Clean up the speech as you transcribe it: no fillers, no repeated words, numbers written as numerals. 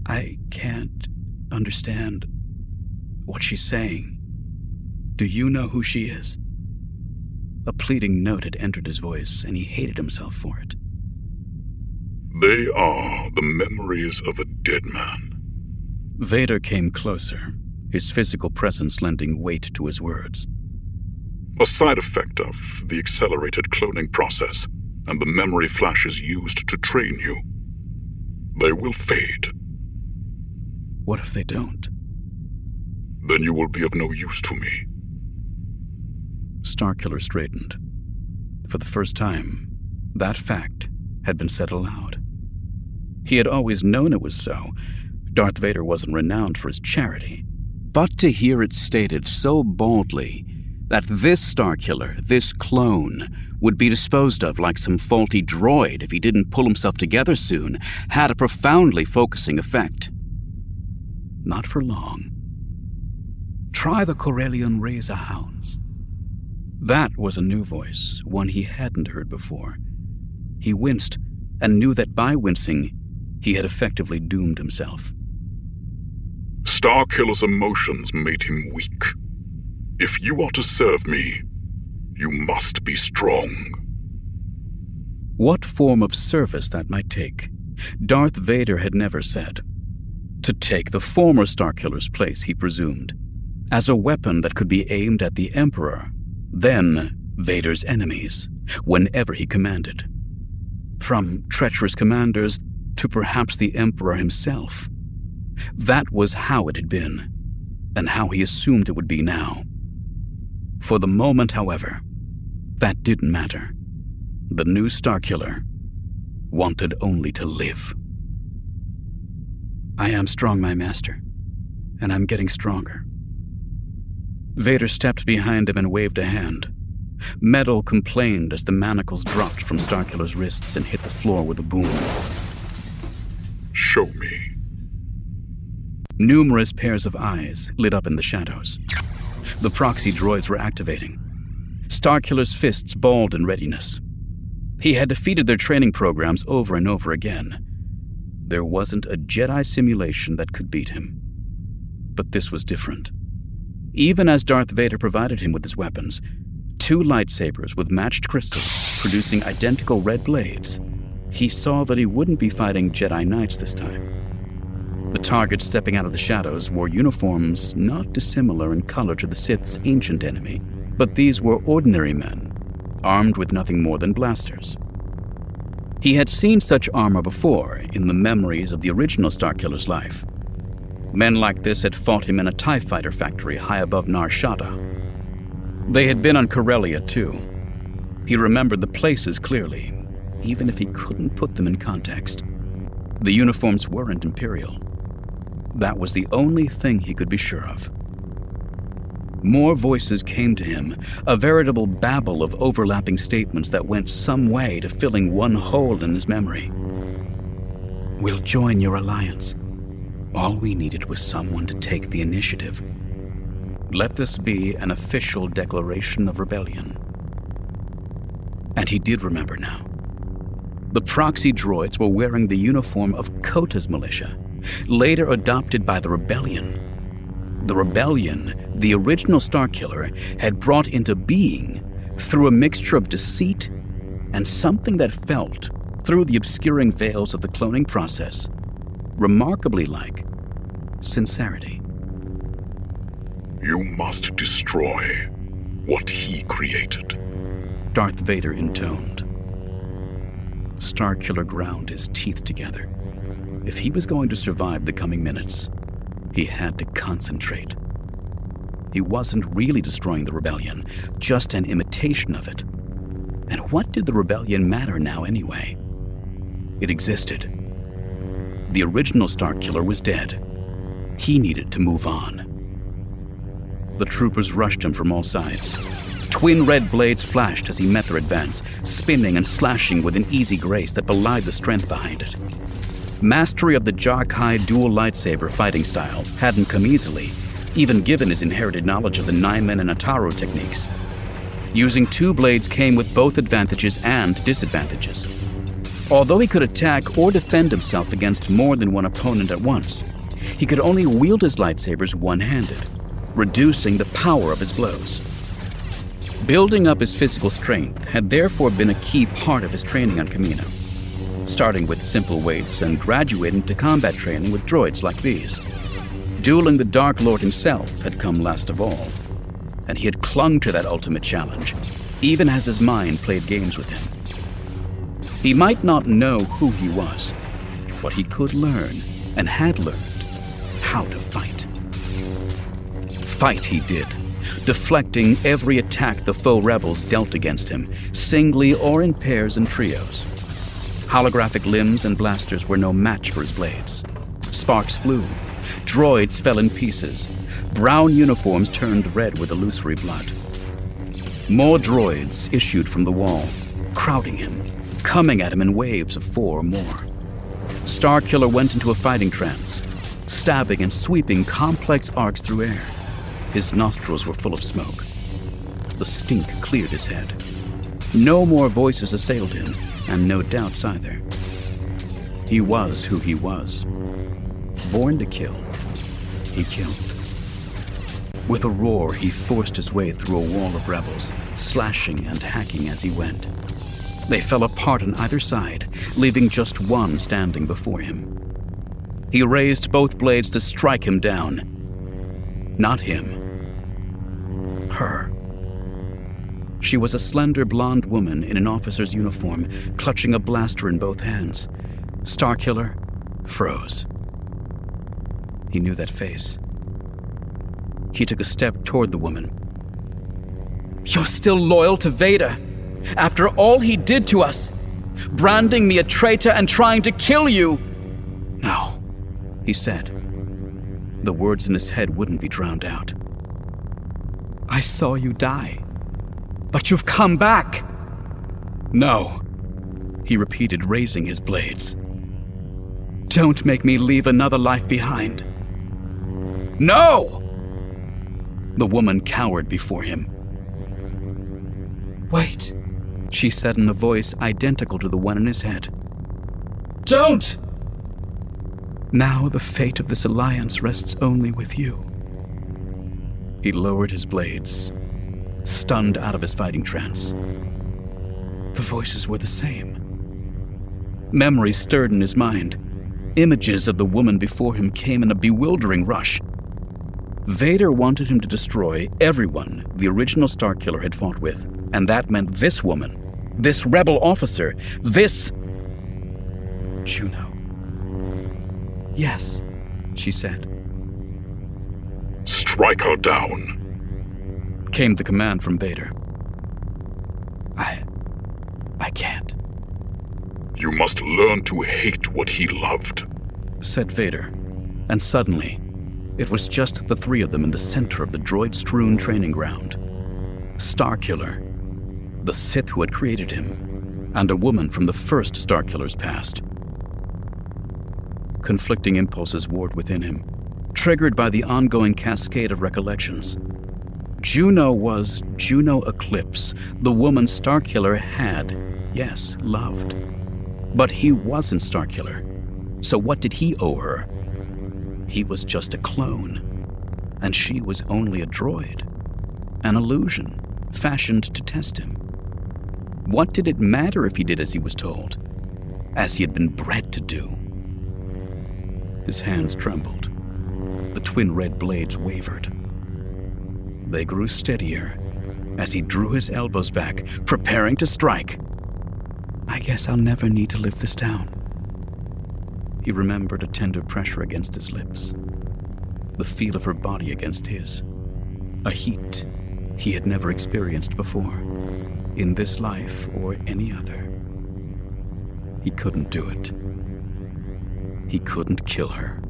I can't understand what she's saying. Do you know who she is? A pleading note had entered his voice, and he hated himself for it. They are the memories of a dead man. Vader came closer, his physical presence lending weight to his words. A side effect of the accelerated cloning process and the memory flashes used to train you. They will fade. What if they don't? Then you will be of no use to me. Starkiller straightened. For the first time, that fact had been said aloud. He had always known it was so. Darth Vader wasn't renowned for his charity. But to hear it stated so boldly that this Starkiller, this clone, would be disposed of like some faulty droid if he didn't pull himself together soon, had a profoundly focusing effect. Not for long. Try the Corellian Razor Hounds. That was a new voice, one he hadn't heard before. He winced and knew that by wincing, he had effectively doomed himself. Starkiller's emotions made him weak. If you are to serve me, you must be strong. What form of service that might take, Darth Vader had never said. To take the former Starkiller's place, he presumed, as a weapon that could be aimed at the Emperor, then Vader's enemies, whenever he commanded. From treacherous commanders to perhaps the Emperor himself. That was how it had been, and how he assumed it would be now. For the moment, however, that didn't matter. The new Starkiller wanted only to live. I am strong, my master, and I'm getting stronger. Vader stepped behind him and waved a hand. Metal complained as the manacles dropped from Starkiller's wrists and hit the floor with a boom. Show me. Numerous pairs of eyes lit up in the shadows. The proxy droids were activating. Starkiller's fists balled in readiness. He had defeated their training programs over and over again. There wasn't a Jedi simulation that could beat him. But this was different. Even as Darth Vader provided him with his weapons, 2 lightsabers with matched crystals producing identical red blades, he saw that he wouldn't be fighting Jedi Knights this time. The targets stepping out of the shadows wore uniforms not dissimilar in color to the Sith's ancient enemy, but these were ordinary men, armed with nothing more than blasters. He had seen such armor before in the memories of the original Starkiller's life. Men like this had fought him in a TIE fighter factory high above Nar Shaddaa. They had been on Corellia, too. He remembered the places clearly, even if he couldn't put them in context. The uniforms weren't Imperial. That was the only thing he could be sure of. More voices came to him, a veritable babble of overlapping statements that went some way to filling one hole in his memory. We'll join your alliance. All we needed was someone to take the initiative. Let this be an official declaration of rebellion. And he did remember now. The proxy droids were wearing the uniform of Kota's militia, later adopted by the rebellion. The rebellion, the original Starkiller, had brought into being through a mixture of deceit and something that felt, through the obscuring veils of the cloning process, remarkably like sincerity. You must destroy what he created, Darth Vader intoned. Starkiller ground his teeth together. If he was going to survive the coming minutes, he had to concentrate. He wasn't really destroying the rebellion, just an imitation of it. And what did the rebellion matter now anyway? It existed. The original Starkiller was dead. He needed to move on. The troopers rushed him from all sides. Twin red blades flashed as he met their advance, spinning and slashing with an easy grace that belied the strength behind it. Mastery of the Jarkai dual lightsaber fighting style hadn't come easily, even given his inherited knowledge of the Naiman and Ataru techniques. Using 2 blades came with both advantages and disadvantages. Although he could attack or defend himself against more than one opponent at once, he could only wield his lightsabers one-handed, reducing the power of his blows. Building up his physical strength had therefore been a key part of his training on Kamino, starting with simple weights and graduating to combat training with droids like these. Dueling the Dark Lord himself had come last of all, and he had clung to that ultimate challenge, even as his mind played games with him. He might not know who he was, but he could learn, and had learned, how to fight. Fight he did, deflecting every attack the foe rebels dealt against him, singly or in pairs and trios. Holographic limbs and blasters were no match for his blades. Sparks flew, droids fell in pieces, brown uniforms turned red with illusory blood. More droids issued from the wall, crowding him, coming at him in waves of 4 or more. Starkiller went into a fighting trance, stabbing and sweeping complex arcs through air. His nostrils were full of smoke. The stink cleared his head. No more voices assailed him, and no doubts either. He was who he was. Born to kill, he killed. With a roar, he forced his way through a wall of rebels, slashing and hacking as he went. They fell apart on either side, leaving just one standing before him. He raised both blades to strike him down. Not him. Her. She was a slender blonde woman in an officer's uniform, clutching a blaster in both hands. Starkiller froze. He knew that face. He took a step toward the woman. "You're still loyal to Vader, after all he did to us, branding me a traitor and trying to kill you." "No," he said. The words in his head wouldn't be drowned out. "I saw you die, but you've come back." "No," he repeated, raising his blades. "Don't make me leave another life behind." "No!" The woman cowered before him. "Wait," she said in a voice identical to the one in his head. "Don't!" "Now the fate of this alliance rests only with you." He lowered his blades, stunned out of his fighting trance. The voices were the same. Memories stirred in his mind. Images of the woman before him came in a bewildering rush. Vader wanted him to destroy everyone the original Starkiller had fought with, and that meant this woman, this rebel officer, this... Juno. "Yes," she said. Strike her down, came the command from Vader. I can't, You must learn to hate what he loved, said Vader, and suddenly, it was just the 3 of them in the center of the droid-strewn training ground. Starkiller, the Sith who had created him, and a woman from the first Starkiller's past. Conflicting impulses warred within him, triggered by the ongoing cascade of recollections. Juno was Juno Eclipse, the woman Starkiller had, yes, loved. But he wasn't Starkiller, so what did he owe her? He was just a clone, and she was only a droid, an illusion fashioned to test him. What did it matter if he did as he was told, as he had been bred to do? His hands trembled. The twin red blades wavered. They grew steadier as he drew his elbows back, preparing to strike. I guess I'll never need to live this down. He remembered a tender pressure against his lips, the feel of her body against his, a heat he had never experienced before, in this life or any other. He couldn't do it. He couldn't kill her.